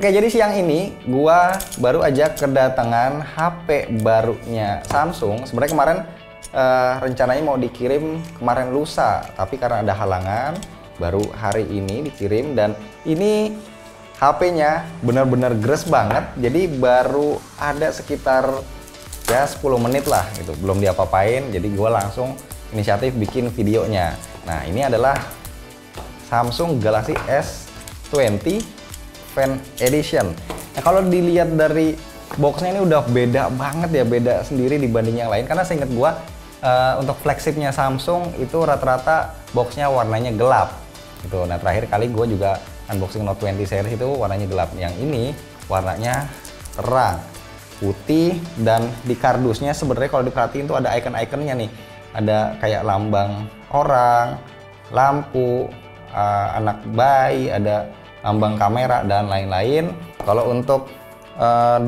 Oke, jadi siang ini gua baru aja kedatangan HP barunya Samsung. Sebenarnya kemarin rencananya mau dikirim kemarin lusa, tapi karena ada halangan baru hari ini dikirim. Dan ini HP-nya benar-benar gres banget. Jadi baru ada sekitar ya 10 menit lah gitu, belum diapa-apain. Jadi gua langsung inisiatif bikin videonya. Nah, ini adalah Samsung Galaxy S20 Fan Edition. Nah, kalau dilihat dari boxnya ini udah beda banget ya, beda sendiri dibanding yang lain. Karena seingat gua untuk flagshipnya Samsung itu rata-rata boxnya warnanya gelap gitu. Nah, terakhir kali gua juga unboxing Note 20 series itu warnanya gelap. Yang ini warnanya terang, putih, dan di kardusnya sebenarnya kalau diperhatiin tuh ada icon-iconnya nih. Ada kayak lambang orang, lampu, anak bayi, ada lambang kamera dan lain-lain. Kalau untuk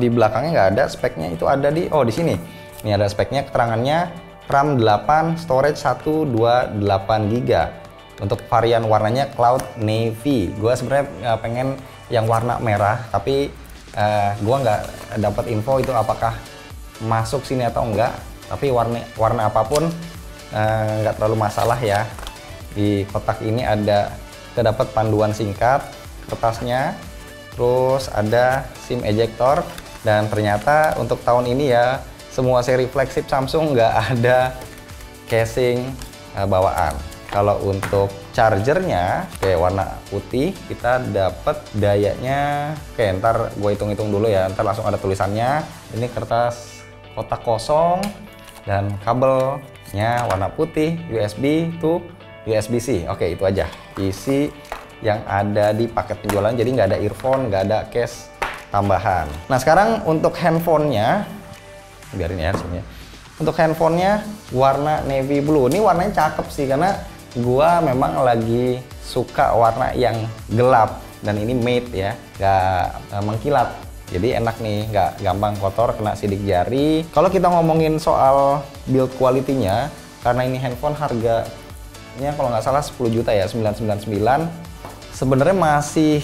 di belakangnya nggak ada speknya, itu ada di sini. Ini ada speknya, keterangannya RAM 8, storage 128 GB. Untuk varian warnanya Cloud Navy. Gue sebenarnya pengen yang warna merah, tapi gue nggak dapat info itu apakah masuk sini atau enggak. Tapi warna apapun nggak terlalu masalah ya. Di kotak ini kita dapat panduan singkat, kertasnya, terus ada SIM ejector, dan ternyata untuk tahun ini ya semua seri flagship Samsung nggak ada casing bawaan. Kalau untuk chargernya kayak warna putih, kita dapat dayanya, oke ntar gue hitung-hitung dulu ya, ntar langsung ada tulisannya. Ini kertas kotak kosong dan kabelnya warna putih, USB to USB-C. Oke, itu aja isi yang ada di paket penjualan. Jadi nggak ada earphone, nggak ada case tambahan. Nah, sekarang untuk handphonenya, biarin ya sebenarnya. Untuk handphonenya warna navy blue. Ini warnanya cakep sih, karena gua memang lagi suka warna yang gelap, dan ini matte ya, nggak mengkilat. Jadi enak nih, nggak gampang kotor, kena sidik jari. Kalau kita ngomongin soal build quality-nya, karena ini handphone harganya kalau nggak salah 10 juta ya, 999. Sebenarnya masih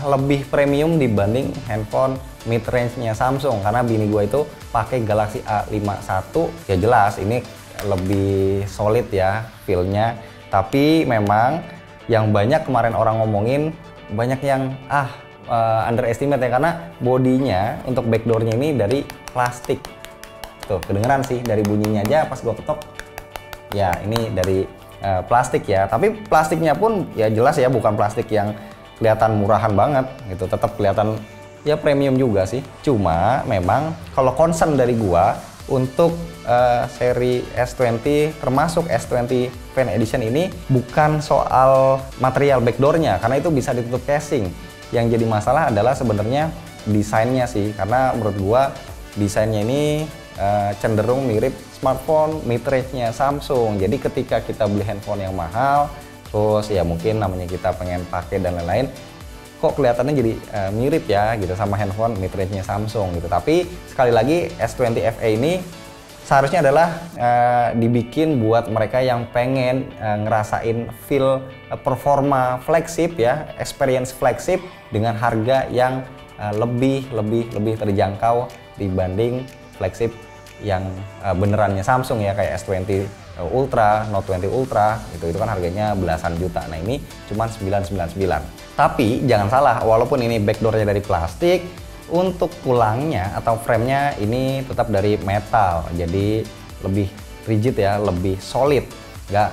lebih premium dibanding handphone mid range-nya Samsung, karena bini gue itu pakai Galaxy A51. Ya jelas ini lebih solid ya feel-nya, tapi memang yang banyak kemarin orang ngomongin, banyak yang underestimate ya, karena bodinya untuk backdoor-nya ini dari plastik. Tuh kedengeran sih dari bunyinya aja pas gue ketok ya, ini dari plastik ya. Tapi plastiknya pun ya jelas ya bukan plastik yang kelihatan murahan banget gitu, tetap kelihatan ya premium juga sih. Cuma memang kalau concern dari gua untuk seri S20 termasuk S20 Fan Edition ini bukan soal material backdoornya, karena itu bisa ditutup casing. Yang jadi masalah adalah sebenarnya desainnya sih, karena menurut gua desainnya ini cenderung mirip smartphone mid range-nya Samsung. Jadi ketika kita beli handphone yang mahal, terus ya mungkin namanya kita pengen pakai dan lain-lain, kok kelihatannya jadi mirip ya gitu sama handphone mid range-nya Samsung gitu. Tapi sekali lagi S20 FE ini seharusnya adalah dibikin buat mereka yang pengen ngerasain feel performa flagship ya, experience flagship dengan harga yang lebih terjangkau dibanding flagship yang benerannya Samsung ya, kayak S20 Ultra, Note 20 Ultra, itu kan harganya belasan juta. Nah, ini cuma 999. Tapi jangan salah, walaupun ini backdoornya dari plastik, untuk tulangnya atau framenya ini tetap dari metal, jadi lebih rigid ya, lebih solid, nggak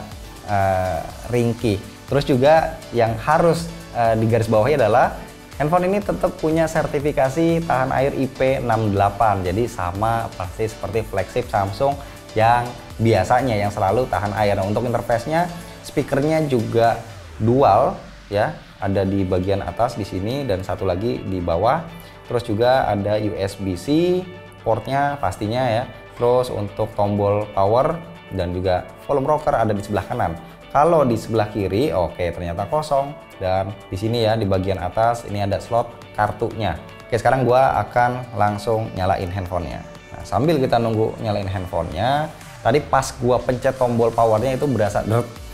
ringkih. Terus juga yang harus digarisbawahi adalah handphone ini tetap punya sertifikasi tahan air IP68, jadi sama persis seperti flagship Samsung yang biasanya yang selalu tahan air. Nah, untuk interface-nya, speakernya juga dual ya, ada di bagian atas di sini dan satu lagi di bawah. Terus juga ada USB-C portnya pastinya ya. Terus untuk tombol power dan juga volume rocker ada di sebelah kanan. Kalau di sebelah kiri, oke ternyata kosong. Dan di sini ya, di bagian atas ini ada slot kartunya. Oke, sekarang gua akan langsung nyalain handphonenya. Nah, sambil kita nunggu nyalain handphonenya, tadi pas gua pencet tombol powernya itu berasa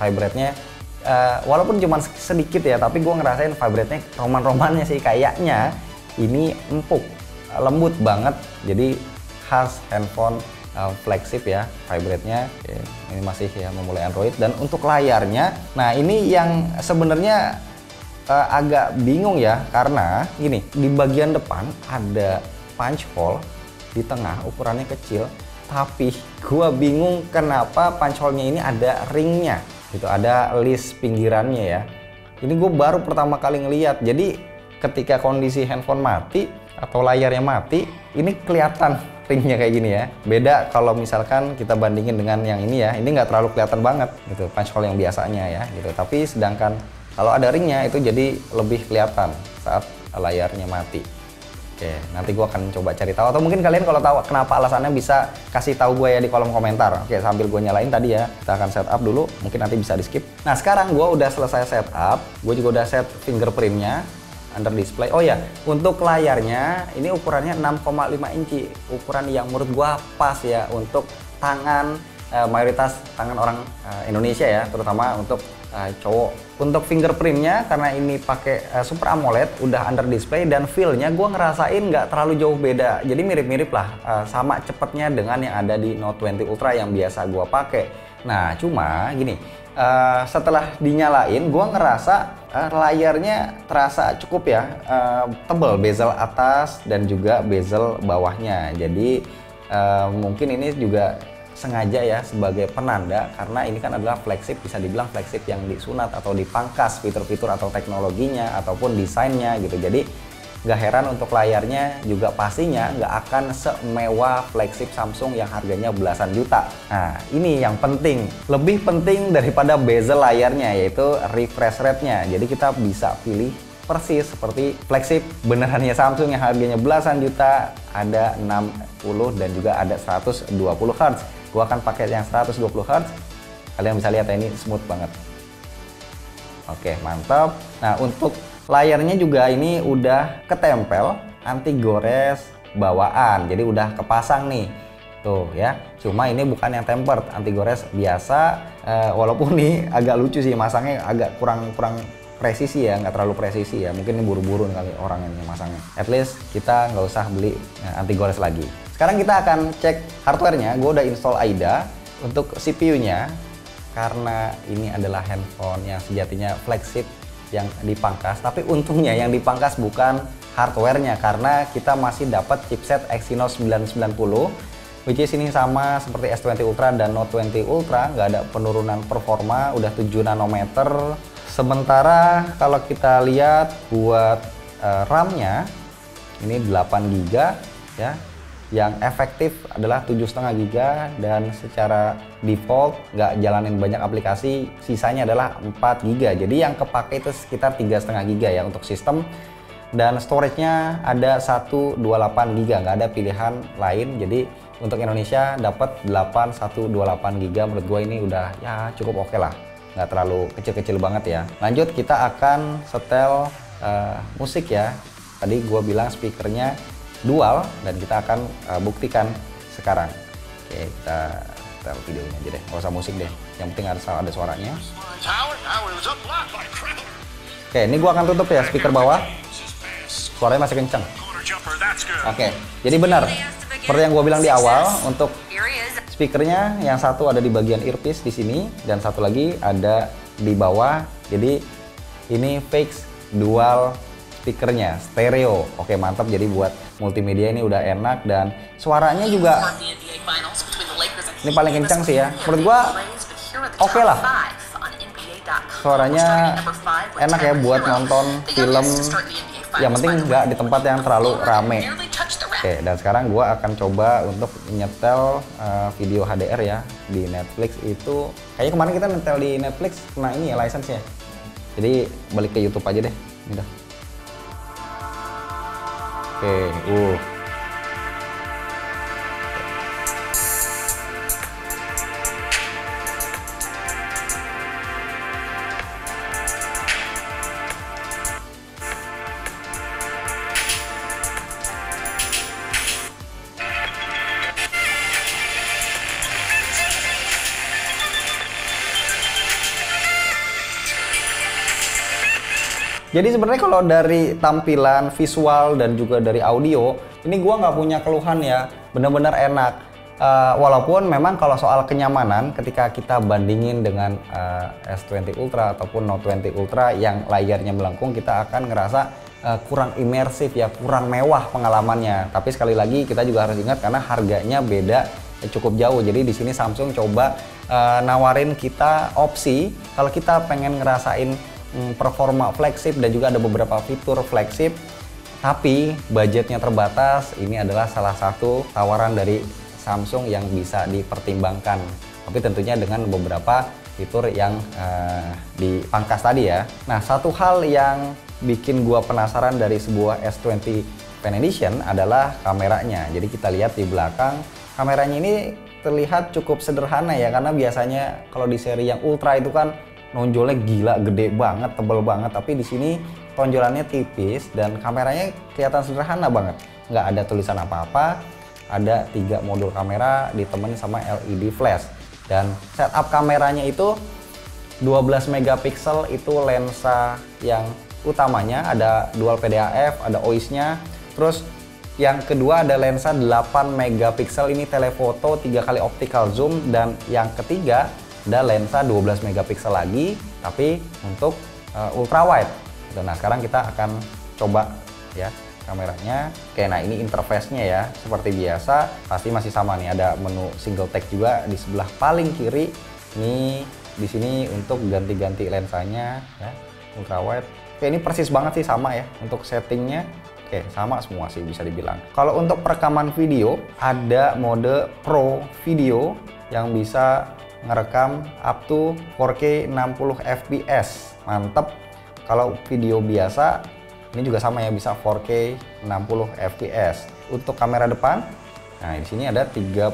vibrate-nya walaupun cuma sedikit ya, tapi gue ngerasain vibrate-nya roman-romannya sih, kayaknya ini empuk, lembut banget. Jadi khas handphone flagship ya, vibrate-nya. Oke, ini masih ya memulai Android. Dan untuk layarnya, nah ini yang sebenarnya agak bingung ya, karena gini, di bagian depan ada punch hole, di tengah ukurannya kecil, tapi gua bingung kenapa punch hole-nya ini ada ringnya gitu, ada list pinggirannya ya. Ini gue baru pertama kali ngeliat. Jadi ketika kondisi handphone mati atau layarnya mati, ini kelihatan ringnya kayak gini ya. Beda kalau misalkan kita bandingin dengan yang ini ya, ini nggak terlalu kelihatan banget gitu, punch hole yang biasanya ya gitu. Tapi sedangkan kalau ada ringnya itu jadi lebih kelihatan saat layarnya mati. Oke, nanti gue akan coba cari tahu, atau mungkin kalian kalau tahu kenapa alasannya bisa kasih tahu gue ya di kolom komentar. Oke, sambil gue nyalain tadi ya, kita akan setup dulu, mungkin nanti bisa di skip. Nah sekarang gue udah selesai setup, gue juga udah set fingerprintnya under display. Oh ya, untuk layarnya ini ukurannya 6,5 inci, ukuran yang menurut gue pas ya untuk tangan, mayoritas tangan orang Indonesia ya, terutama untuk cowok. Untuk fingerprintnya, karena ini pakai Super AMOLED, udah under display, dan feel-nya gue ngerasain nggak terlalu jauh beda. Jadi mirip-mirip lah, sama cepetnya dengan yang ada di Note 20 Ultra yang biasa gue pakai. Nah cuma gini, setelah dinyalain gue ngerasa layarnya terasa cukup ya, tebel bezel atas dan juga bezel bawahnya. Jadi mungkin ini juga sengaja ya sebagai penanda, karena ini kan adalah flagship, bisa dibilang flagship yang disunat atau dipangkas fitur-fitur atau teknologinya ataupun desainnya gitu. Jadi gak heran untuk layarnya juga pastinya nggak akan semewah flagship Samsung yang harganya belasan juta. Nah ini yang penting, lebih penting daripada bezel layarnya, yaitu refresh rate-nya. Jadi kita bisa pilih persis seperti flagship benerannya Samsung yang harganya belasan juta, ada 60 dan juga ada 120 Hz. Gua akan pakai yang 120 Hz. Kalian bisa lihat ya, ini smooth banget. Oke, mantap. Nah, untuk layarnya juga ini udah ketempel anti gores bawaan. Jadi udah kepasang nih. Tuh ya. Cuma ini bukan yang tempered, anti gores biasa. Walaupun nih agak lucu sih, masangnya agak kurang presisi ya, nggak terlalu presisi ya. Mungkin ini buru-buru kali orang yang masangnya. At least kita nggak usah beli anti gores lagi. Sekarang kita akan cek hardware-nya. Gue udah install AIDA. Untuk CPU-nya, karena ini adalah handphone yang sejatinya flagship yang dipangkas, tapi untungnya yang dipangkas bukan hardware-nya, karena kita masih dapat chipset Exynos 990, which is ini sama seperti S20 Ultra dan Note 20 Ultra, nggak ada penurunan performa, udah 7 nanometer. Sementara kalau kita lihat buat RAM-nya ini 8 GB ya. Yang efektif adalah 7,5 GB, dan secara default nggak jalanin banyak aplikasi, sisanya adalah 4 GB. Jadi yang kepake itu sekitar 3,5 GB ya untuk sistem, dan storage-nya ada 128 GB, nggak ada pilihan lain. Jadi untuk Indonesia dapat 8128 GB, menurut gue ini udah ya cukup oke lah, nggak terlalu kecil-kecil banget ya. Lanjut, kita akan setel musik ya. Tadi gue bilang speakernya dual, dan kita akan buktikan sekarang. Oke, kita setel videonya aja deh, nggak usah musik deh, yang penting ada suaranya. Oke, ini gua akan tutup ya speaker bawah, suaranya masih kenceng. Oke, jadi benar seperti yang gua bilang di awal, untuk speakernya yang satu ada di bagian earpiece di sini, dan satu lagi ada di bawah. Jadi ini fix dual speakernya, stereo. Oke, mantap. Jadi buat multimedia ini udah enak, dan suaranya juga ini paling kencang sih ya. Menurut gua oke lah. Suaranya enak ya buat nonton film. Yang penting nggak di tempat yang terlalu rame. Oke, dan sekarang gua akan coba untuk nyetel video HDR ya di Netflix itu. Kayaknya kemarin kita nyetel di Netflix kena ini ya, license ya. Jadi balik ke YouTube aja deh. Ini dah. Oke, Jadi sebenarnya kalau dari tampilan visual dan juga dari audio, ini gua nggak punya keluhan ya, bener-bener enak. Walaupun memang kalau soal kenyamanan ketika kita bandingin dengan S20 Ultra ataupun Note 20 Ultra yang layarnya melengkung, kita akan ngerasa kurang imersif ya, kurang mewah pengalamannya. Tapi sekali lagi kita juga harus ingat karena harganya beda cukup jauh. Jadi di sini Samsung coba nawarin kita opsi kalau kita pengen ngerasain performa flagship dan juga ada beberapa fitur flagship tapi budgetnya terbatas. Ini adalah salah satu tawaran dari Samsung yang bisa dipertimbangkan, tapi tentunya dengan beberapa fitur yang dipangkas tadi ya. Nah, satu hal yang bikin gua penasaran dari sebuah S20 Pen Edition adalah kameranya. Jadi kita lihat di belakang, kameranya ini terlihat cukup sederhana ya, karena biasanya kalau di seri yang Ultra itu kan nonjolnya gila, gede banget, tebel banget. Tapi di sini tonjolannya tipis dan kameranya kelihatan sederhana banget. Nggak ada tulisan apa-apa. Ada 3 modul kamera ditemenin sama LED flash, dan setup kameranya itu 12 megapiksel itu lensa yang utamanya, ada dual PDAF, ada OIS-nya. Terus yang kedua ada lensa 8 megapiksel, ini telefoto 3 kali optical zoom, dan yang ketiga ada lensa 12 megapiksel lagi tapi untuk ultra wide. Nah, sekarang kita akan coba ya kameranya. Oke, nah ini interface-nya ya, seperti biasa pasti masih sama nih, ada menu single take juga di sebelah paling kiri. Ini di sini untuk ganti-ganti lensanya ya, ultra wide. Oke, ini persis banget sih sama ya untuk settingnya. Oke, sama semua sih bisa dibilang. Kalau untuk perekaman video ada mode Pro Video yang bisa ngerekam up to 4K 60 fps. Mantep. Kalau video biasa ini juga sama ya, bisa 4K 60 fps. Untuk kamera depan, nah di sini ada 32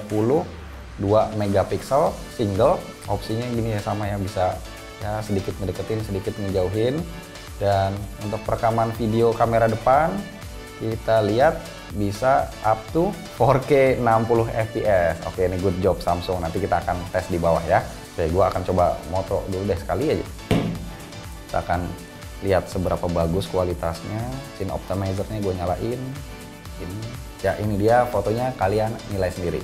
megapiksel single. Opsinya gini ya, sama ya, bisa ya sedikit ngedeketin, sedikit ngejauhin. Dan untuk perekaman video kamera depan, kita lihat bisa up to 4K 60 fps. Oke, ini good job Samsung. Nanti kita akan tes di bawah ya. Oke, gua akan coba moto dulu deh sekali aja. Kita akan lihat seberapa bagus kualitasnya. Scene optimizer-nya gue nyalain. Ya, ini dia fotonya, kalian nilai sendiri.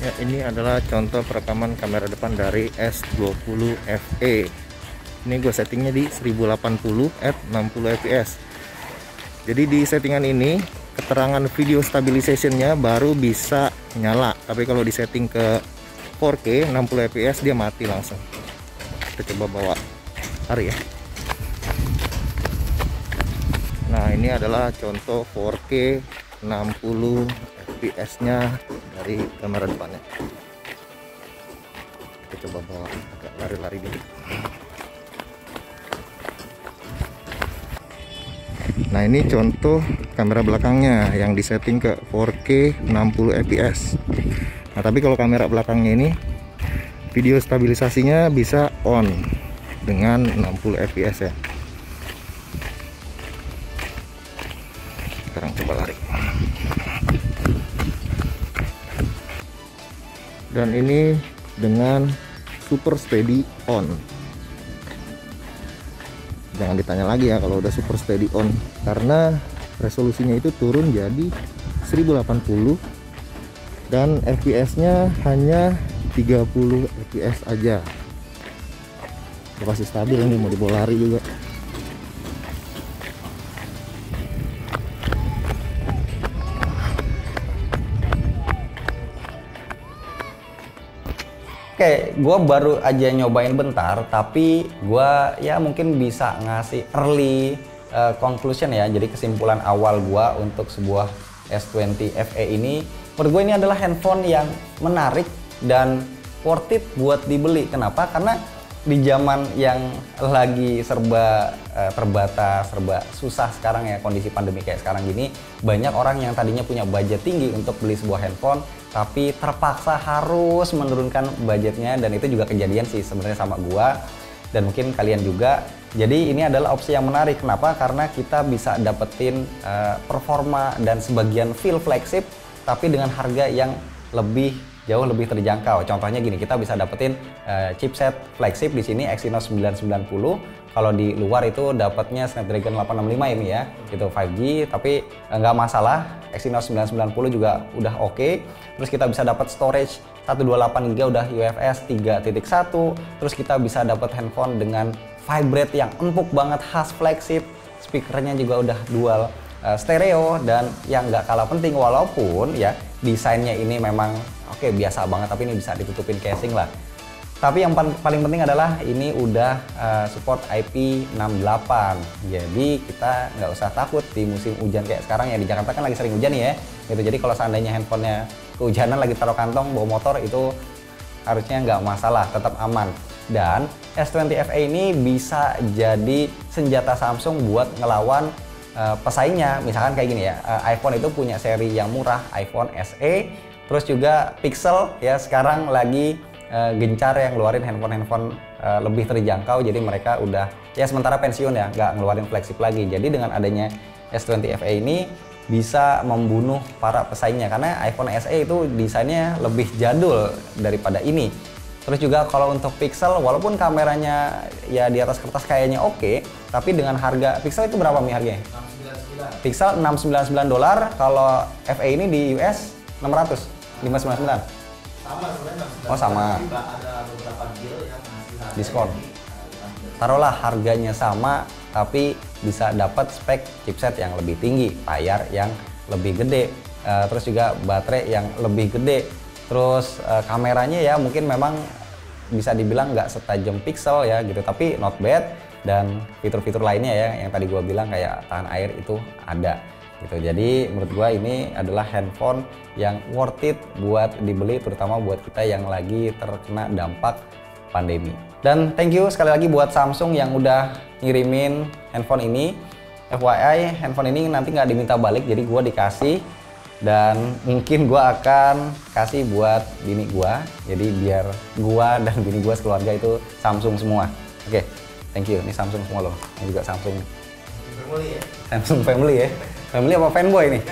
Ya, ini adalah contoh perekaman kamera depan dari S20 FE. Ini gue settingnya di 1080 f 60 fps. Jadi di settingan ini keterangan video stabilization-nya baru bisa nyala. Tapi kalau di setting ke 4K 60 fps dia mati langsung. Kita coba bawa hari ya. Nah, ini adalah contoh 4K 60 fps-nya dari kamera depannya. Kita coba bawa agak lari-lari dikit. Nah, ini contoh kamera belakangnya yang disetting ke 4K 60 fps. Nah, tapi kalau kamera belakangnya ini video stabilisasinya bisa on dengan 60 fps ya. Sekarang coba lari. Dan ini dengan super steady on. Jangan ditanya lagi ya kalau udah super steady on, karena resolusinya itu turun jadi 1080 dan fps nya hanya 30 fps aja. Udah pasti stabil ini, mau dibawa lari juga. Oke, gue baru aja nyobain bentar, tapi gue ya mungkin bisa ngasih early conclusion ya. Jadi kesimpulan awal gue untuk sebuah S20 FE ini, menurut gue ini adalah handphone yang menarik dan worth it buat dibeli. Kenapa? Karena di zaman yang lagi serba terbatas, serba susah sekarang ya, kondisi pandemi kayak sekarang gini, banyak orang yang tadinya punya budget tinggi untuk beli sebuah handphone tapi terpaksa harus menurunkan budgetnya, dan itu juga kejadian sih sebenarnya sama gua dan mungkin kalian juga. Jadi ini adalah opsi yang menarik. Kenapa? Karena kita bisa dapetin performa dan sebagian feel flagship tapi dengan harga yang jauh lebih terjangkau. Contohnya gini, kita bisa dapetin chipset flagship di sini Exynos 990. Kalau di luar itu dapatnya Snapdragon 865 ini ya, itu 5G, tapi nggak masalah. Exynos 990 juga udah oke. Terus kita bisa dapat storage 128 GB udah UFS 3.1. Terus kita bisa dapat handphone dengan vibrate yang empuk banget, khas flagship. Speakernya juga udah dual stereo, dan yang nggak kalah penting, walaupun ya desainnya ini memang oke biasa banget, tapi ini bisa ditutupin casing lah. Tapi yang paling penting adalah ini udah support IP68, jadi kita nggak usah takut di musim hujan kayak sekarang ya. Di Jakarta kan lagi sering hujan ya gitu. Jadi kalau seandainya handphonenya kehujanan lagi taruh kantong bawa motor, itu harusnya nggak masalah, tetap aman. Dan S20 FE ini bisa jadi senjata Samsung buat ngelawan pesaingnya. Misalkan kayak gini ya, iPhone itu punya seri yang murah, iPhone SE, terus juga Pixel ya sekarang lagi gencar yang ngeluarin handphone lebih terjangkau. Jadi mereka udah ya sementara pensiun ya, nggak ngeluarin flagship lagi. Jadi dengan adanya S20 FE ini bisa membunuh para pesaingnya, karena iPhone SE itu desainnya lebih jadul daripada ini. Terus juga kalau untuk Pixel, walaupun kameranya ya di atas kertas kayaknya oke, tapi dengan harga Pixel itu berapa nih harganya? 699. Pixel $699, kalau FE ini di US 600, 599. Sama sebenarnya. Oh sama. Ada beberapa deal yang ngasih diskon. Taruhlah harganya sama, tapi bisa dapat spek chipset yang lebih tinggi, layar yang lebih gede, terus juga baterai yang lebih gede. Terus kameranya ya mungkin memang bisa dibilang nggak setajam Pixel ya gitu, tapi not bad. Dan fitur-fitur lainnya ya yang tadi gua bilang kayak tahan air itu ada gitu. Jadi menurut gua ini adalah handphone yang worth it buat dibeli, terutama buat kita yang lagi terkena dampak pandemi. Dan thank you sekali lagi buat Samsung yang udah ngirimin handphone ini. FYI, handphone ini nanti nggak diminta balik, jadi gua dikasih. Dan mungkin gua akan kasih buat bini gua, jadi biar gua dan bini gua sekeluarga itu Samsung semua. Oke, thank you. Ini Samsung semua loh. Ini juga Samsung. Family ya. Samsung family ya. Family apa fanboy nih?